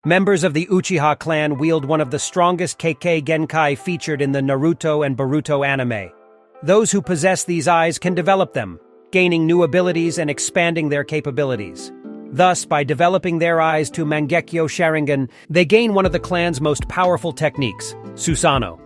Members of the Uchiha clan wield one of the strongest Kekkei Genkai featured in the Naruto and Boruto anime. Those who possess these eyes can develop them, gaining new abilities and expanding their capabilities. Thus, by developing their eyes to Mangekyo Sharingan, they gain one of the clan's most powerful techniques, Susanoo.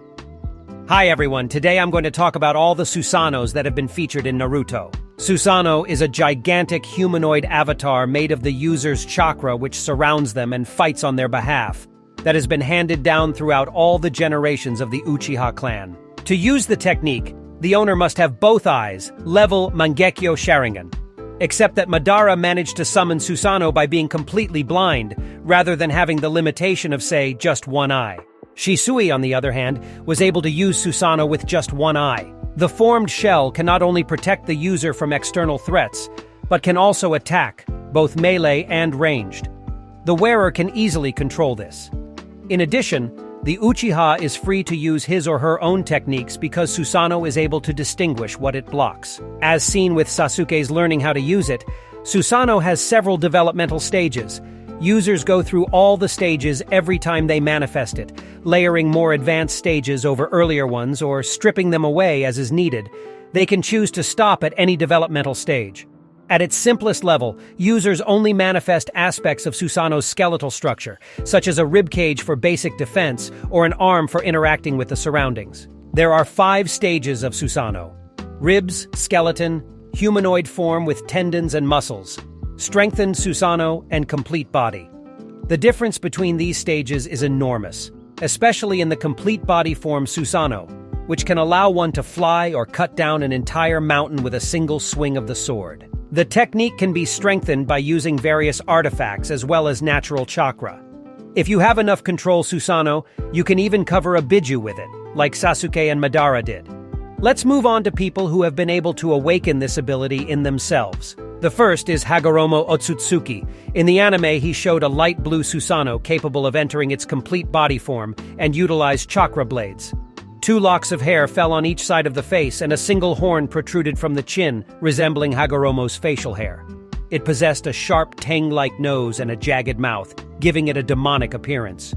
Hi everyone, today I'm going to talk about all the Susanos that have been featured in Naruto. Susanoo is a gigantic humanoid avatar made of the user's chakra which surrounds them and fights on their behalf, that has been handed down throughout all the generations of the Uchiha clan. To use the technique, the owner must have both eyes, level Mangekyo Sharingan. Except that Madara managed to summon Susanoo by being completely blind, rather than having the limitation of, say, just one eye. Shisui, on the other hand, was able to use Susanoo with just one eye. The formed shell can not only protect the user from external threats, but can also attack, both melee and ranged. The wearer can easily control this. In addition, the Uchiha is free to use his or her own techniques because Susanoo is able to distinguish what it blocks. As seen with Sasuke's learning how to use it, Susanoo has several developmental stages. Users go through all the stages every time they manifest it, layering more advanced stages over earlier ones or stripping them away as is needed. They can choose to stop at any developmental stage. At its simplest level, users only manifest aspects of Susanoo's skeletal structure, such as a ribcage for basic defense or an arm for interacting with the surroundings. There are 5 stages of Susanoo: ribs, skeleton, humanoid form with tendons and muscles, strengthened Susanoo, and complete body. The difference between these stages is enormous, especially in the complete body form Susanoo, which can allow one to fly or cut down an entire mountain with a single swing of the sword. The technique can be strengthened by using various artifacts as well as natural chakra. If you have enough control Susanoo, you can even cover a biju with it, like Sasuke and Madara did. Let's move on to people who have been able to awaken this ability in themselves. The first is Hagoromo Ōtsutsuki. In the anime, he showed a light blue Susanoo capable of entering its complete body form and utilized chakra blades. 2 locks of hair fell on each side of the face and a single horn protruded from the chin, resembling Hagoromo's facial hair. It possessed a sharp tang-like nose and a jagged mouth, giving it a demonic appearance.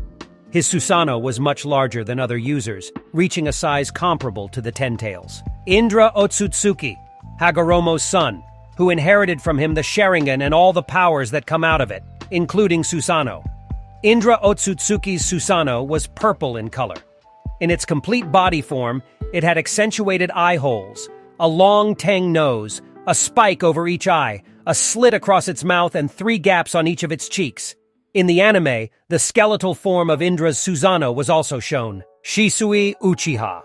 His Susanoo was much larger than other users, reaching a size comparable to the Ten Tails. Indra Ōtsutsuki, Hagoromo's son, who inherited from him the Sharingan and all the powers that come out of it, including Susanoo. Indra Ōtsutsuki's Susanoo was purple in color. In its complete body form, it had accentuated eye holes, a long tang nose, a spike over each eye, a slit across its mouth, and 3 gaps on each of its cheeks. In the anime, the skeletal form of Indra's Susanoo was also shown. Shisui Uchiha,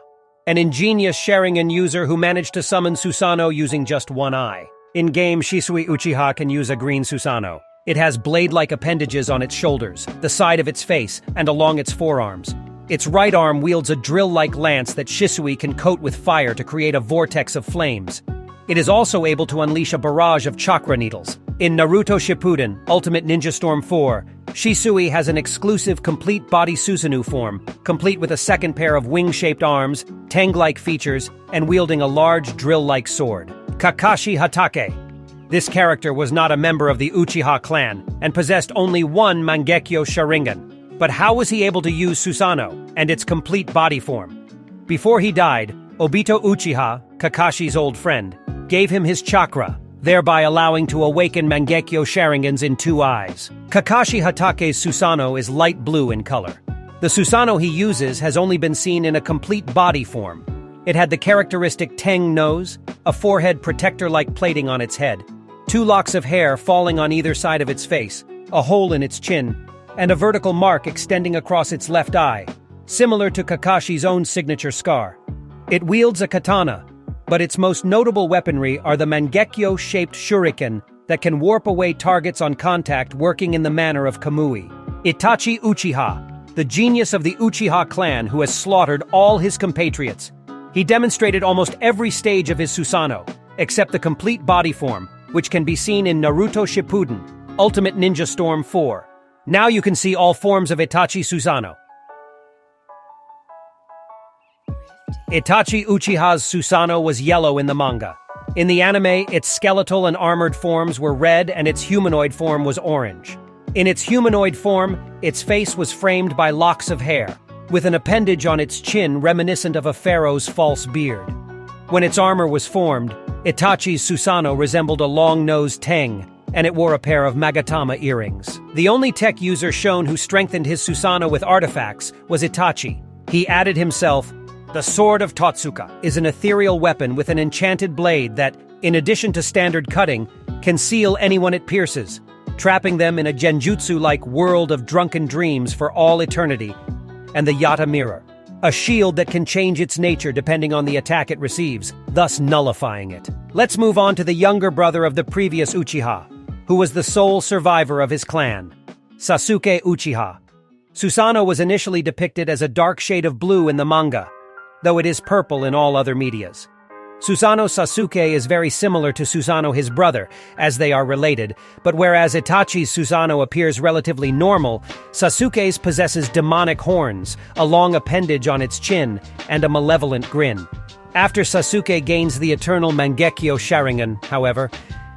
an ingenious Sharingan user who managed to summon Susanoo using just one eye. In-game, Shisui Uchiha can use a green Susanoo. It has blade-like appendages on its shoulders, the side of its face, and along its forearms. Its right arm wields a drill-like lance that Shisui can coat with fire to create a vortex of flames. It is also able to unleash a barrage of chakra needles. In Naruto Shippuden, Ultimate Ninja Storm 4, Shisui has an exclusive complete body Susanoo form, complete with a second pair of wing-shaped arms, tang-like features, and wielding a large drill-like sword. Kakashi Hatake. This character was not a member of the Uchiha clan and possessed only one Mangekyo Sharingan. But how was he able to use Susanoo and its complete body form? Before he died, Obito Uchiha, Kakashi's old friend, gave him his chakra, thereby allowing to awaken Mangekyo Sharingans in 2 eyes. Kakashi Hatake's Susanoo is light blue in color. The Susanoo he uses has only been seen in a complete body form. It had the characteristic tang nose, a forehead protector-like plating on its head, 2 locks of hair falling on either side of its face, a hole in its chin, and a vertical mark extending across its left eye, similar to Kakashi's own signature scar. It wields a katana, but its most notable weaponry are the Mangekyo-shaped shuriken that can warp away targets on contact, working in the manner of Kamui. Itachi Uchiha, the genius of the Uchiha clan who has slaughtered all his compatriots. He demonstrated almost every stage of his Susanoo, except the complete body form, which can be seen in Naruto Shippuden, Ultimate Ninja Storm 4. Now you can see all forms of Itachi Susanoo. Itachi Uchiha's Susanoo was yellow in the manga. In the anime, its skeletal and armored forms were red and its humanoid form was orange. In its humanoid form, its face was framed by locks of hair, with an appendage on its chin reminiscent of a pharaoh's false beard. When its armor was formed, Itachi's Susanoo resembled a long-nosed Teng, and it wore a pair of Magatama earrings. The only tech user shown who strengthened his Susanoo with artifacts was Itachi. He added himself. The Sword of Totsuka is an ethereal weapon with an enchanted blade that, in addition to standard cutting, can seal anyone it pierces, trapping them in a genjutsu-like world of drunken dreams for all eternity. And the Yata Mirror, a shield that can change its nature depending on the attack it receives, thus nullifying it. Let's move on to the younger brother of the previous Uchiha, who was the sole survivor of his clan, Sasuke Uchiha. Susanoo was initially depicted as a dark shade of blue in the manga, though it is purple in all other medias. Susanoo Sasuke is very similar to Susanoo his brother, as they are related, but whereas Itachi's Susanoo appears relatively normal, Sasuke's possesses demonic horns, a long appendage on its chin, and a malevolent grin. After Sasuke gains the eternal Mangekyo Sharingan, however,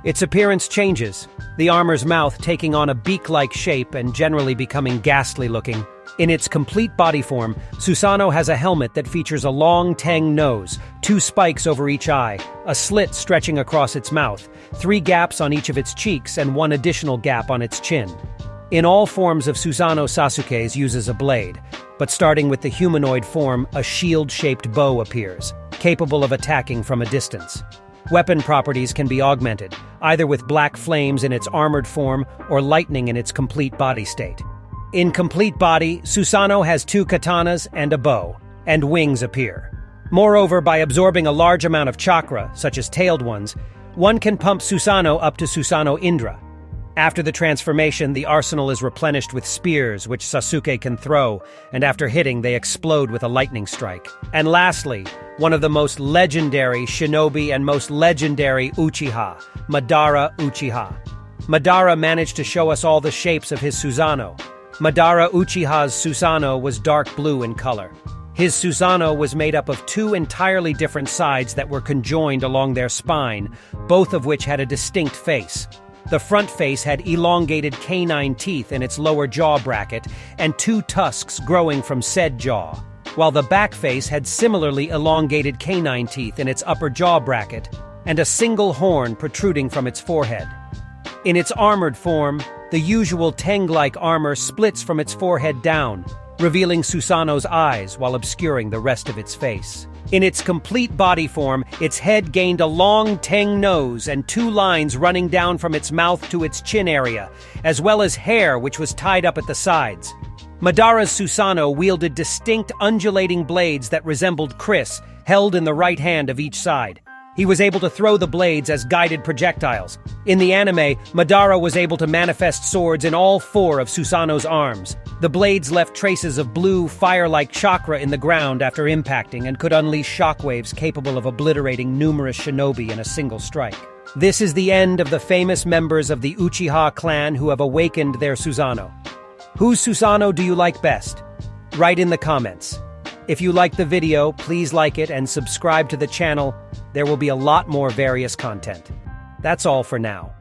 its appearance changes, the armor's mouth taking on a beak-like shape and generally becoming ghastly-looking. In its complete body form, Susanoo has a helmet that features a long Teng nose, 2 spikes over each eye, a slit stretching across its mouth, 3 gaps on each of its cheeks, and 1 additional gap on its chin. In all forms of Susanoo, Sasuke's uses a blade, but starting with the humanoid form, a shield-shaped bow appears, capable of attacking from a distance. Weapon properties can be augmented, either with black flames in its armored form or lightning in its complete body state. In complete body, Susanoo has 2 katanas and a bow, and wings appear. Moreover, by absorbing a large amount of chakra, such as tailed ones, one can pump Susanoo up to Susanoo Indra. After the transformation, the arsenal is replenished with spears, which Sasuke can throw, and after hitting, they explode with a lightning strike. And lastly, one of the most legendary shinobi and most legendary Uchiha, Madara Uchiha. Madara managed to show us all the shapes of his Susanoo. Madara Uchiha's Susanoo was dark blue in color. His Susanoo was made up of 2 entirely different sides that were conjoined along their spine, both of which had a distinct face. The front face had elongated canine teeth in its lower jaw bracket and 2 tusks growing from said jaw, while the back face had similarly elongated canine teeth in its upper jaw bracket and a single horn protruding from its forehead. In its armored form, the usual Teng-like armor splits from its forehead down, revealing Susanoo's eyes while obscuring the rest of its face. In its complete body form, its head gained a long Teng nose and 2 lines running down from its mouth to its chin area, as well as hair which was tied up at the sides. Madara's Susanoo wielded distinct undulating blades that resembled kris, held in the right hand of each side. He was able to throw the blades as guided projectiles. In the anime, Madara was able to manifest swords in all 4 of Susanoo's arms. The blades left traces of blue, fire-like chakra in the ground after impacting and could unleash shockwaves capable of obliterating numerous shinobi in a single strike. This is the end of the famous members of the Uchiha clan who have awakened their Susanoo. Whose Susanoo do you like best? Write in the comments. If you liked the video, please like it and subscribe to the channel. There will be a lot more various content. That's all for now.